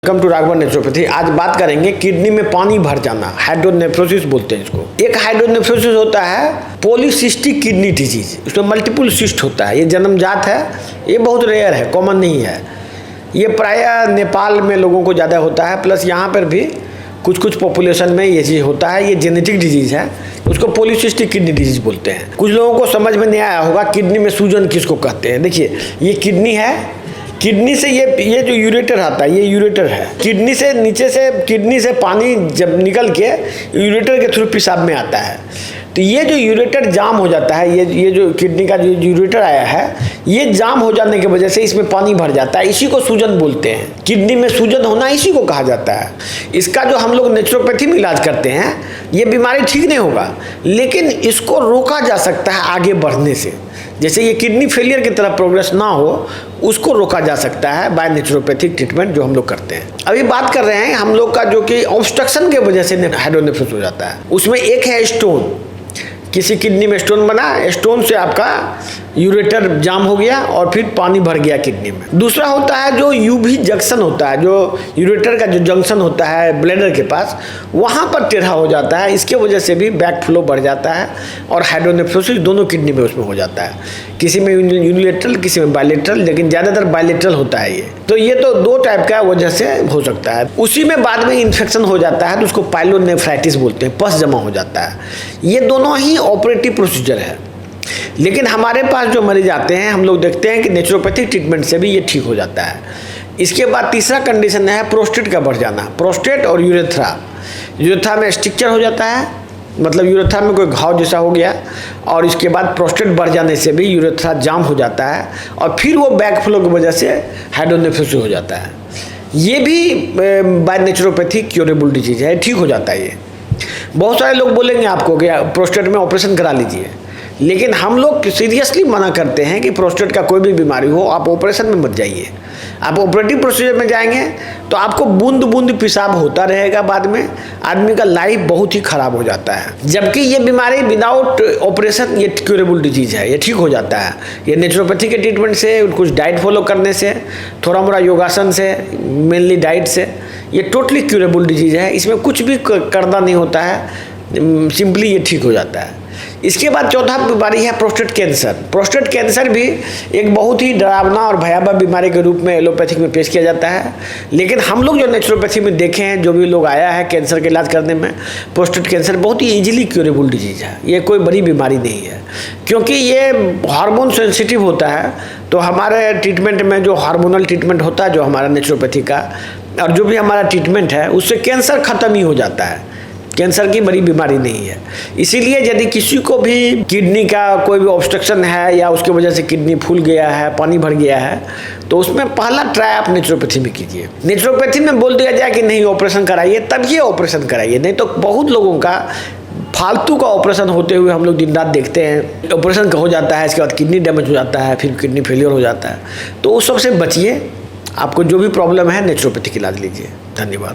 Welcome to Raghavan naturopathy. आज बात करेंगे किडनी में पानी भर जाना, हाइड्रोनेफ्रोसिस बोलते हैं इसको। एक हाइड्रोनेफ्रोसिस होता है पॉलीसिस्टिक किडनी डिजीज, उसमें मल्टीपल सिस्ट होता है। ये जन्मजात है, ये बहुत रेयर है, कॉमन नहीं है। ये प्रायः नेपाल में लोगों को ज़्यादा होता है, प्लस यहाँ पर भी कुछ पॉपुलेशन में ये चीज़ होता है। ये जेनेटिक डिजीज़ है, उसको पॉलीसिस्टिक किडनी डिजीज बोलते हैं। कुछ लोगों को समझ में नहीं आया होगा किडनी में सूजन किसको कहते हैं। देखिए, ये किडनी है, किडनी से ये जो यूरेटर आता है, ये यूरेटर है। किडनी से नीचे से किडनी से पानी जब निकल के यूरेटर के थ्रू पेशाब में आता है, तो ये जो यूरेटर जाम हो जाता है, ये जो किडनी का जो यूरेटर आया है, ये जाम हो जाने की वजह से इसमें पानी भर जाता है। इसी को सूजन बोलते हैं। किडनी में सूजन होना इसी को कहा जाता है। इसका जो हम लोग नेचुरोपैथी में इलाज करते हैं, ये बीमारी ठीक नहीं होगा, लेकिन इसको रोका जा सकता है आगे बढ़ने से। जैसे ये किडनी फेलियर की तरफ प्रोग्रेस ना हो, उसको रोका जा सकता है बाय नेचुरोपैथिक ट्रीटमेंट जो हम लोग करते हैं। अभी बात कर रहे हैं हम लोग का जो कि ऑब्स्ट्रक्शन की वजह से हाइड्रोनेफ्रोसिस हो जाता है। उसमें एक है स्टोन, किसी किडनी में स्टोन बना, स्टोन से आपका यूरेटर जाम हो गया और फिर पानी भर गया किडनी में। दूसरा होता है जो यूवी जंक्शन होता है, जो यूरेटर का जो जंक्शन होता है ब्लैडर के पास, वहाँ पर टेढ़ा हो जाता है। इसके वजह से भी बैक फ्लो बढ़ जाता है और हाइड्रोनेफ्रोसिस दोनों किडनी में उसमें हो जाता है। किसी में यूनिलेटरल, किसी में बायलेटरल, लेकिन ज़्यादातर बायलेटरल होता है ये। तो ये तो दो टाइप का वजह से हो सकता है। उसी में बाद में इन्फेक्शन हो जाता है, तो उसको पाइलोनेफ्राइटिस बोलते हैं, पस जमा हो जाता है। ये दोनों ही ऑपरेटिव प्रोसीजर है। लेकिन हमारे पास जो मरीज आते हैं, हम लोग देखते हैं कि नेचुरोपैथिक ट्रीटमेंट से भी ये ठीक हो जाता है। इसके बाद तीसरा कंडीशन है प्रोस्टेट का बढ़ जाना। प्रोस्टेट और यूरेथ्रा, यूरेथ्रा में स्ट्रक्चर हो जाता है, मतलब यूरेथ्रा में कोई घाव जैसा हो गया, और इसके बाद प्रोस्टेट बढ़ जाने से भी यूरेथ्रा जाम हो जाता है और फिर वो बैक फ्लो की वजह से हाइड्रोनेफ्रोसिस हो जाता है। ये भी बाय नेचुरोपैथी क्योरेबल डिजीज है, ठीक हो जाता है ये। बहुत सारे लोग बोलेंगे आपको कि प्रोस्टेट में ऑपरेशन करा लीजिए, लेकिन हम लोग सीरियसली मना करते हैं कि प्रोस्टेट का कोई भी बीमारी हो आप ऑपरेशन में मत जाइए। आप ऑपरेटिव प्रोसीजर में जाएंगे तो आपको बूंद बूंद पेशाब होता रहेगा, बाद में आदमी का लाइफ बहुत ही खराब हो जाता है। जबकि ये बीमारी विदाउट ऑपरेशन ये क्योरेबल डिजीज है, ये ठीक हो जाता है। ये नेचुरोपैथी के ट्रीटमेंट से, कुछ डाइट फॉलो करने से, थोड़ा मोड़ा योगासन से, मेनली डाइट से, ये टोटली क्योरेबल डिजीज है। इसमें कुछ भी करना नहीं होता है, सिंपली ये ठीक हो जाता है। इसके बाद चौथा बीमारी है प्रोस्टेट कैंसर। प्रोस्टेट कैंसर भी एक बहुत ही डरावना और भयावह बीमारी के रूप में एलोपैथिक में पेश किया जाता है। लेकिन हम लोग जो नेचुरोपैथी में देखे हैं, जो भी लोग आया है कैंसर के इलाज करने में, प्रोस्टेट कैंसर बहुत ही ईजिली क्योरेबल डिजीज है। ये कोई बड़ी बीमारी नहीं है, क्योंकि ये हार्मोन सेंसिटिव होता है। तो हमारे ट्रीटमेंट में जो हार्मोनल ट्रीटमेंट होता है, जो हमारा नेचुरोपैथी का, और जो भी हमारा ट्रीटमेंट है, उससे कैंसर खत्म ही हो जाता है। कैंसर की बड़ी बीमारी नहीं है। इसीलिए यदि किसी को भी किडनी का कोई भी ऑब्स्ट्रक्शन है या उसकी वजह से किडनी फूल गया है, पानी भर गया है, तो उसमें पहला ट्राई आप नेचुरोपैथी में कीजिए। नेचुरोपैथी में बोल दिया जाए कि नहीं ऑपरेशन कराइए, तब ये ऑपरेशन कराइए। नहीं तो बहुत लोगों का फालतू का ऑपरेशन होते हुए हम लोग दिन रात देखते हैं। ऑपरेशन हो जाता है, इसके बाद किडनी डैमेज हो जाता है, फिर किडनी फेलियर हो जाता है। तो उस सबसे बचिए। आपको जो भी प्रॉब्लम है नेचुरोपैथिक इलाज लीजिए। धन्यवाद।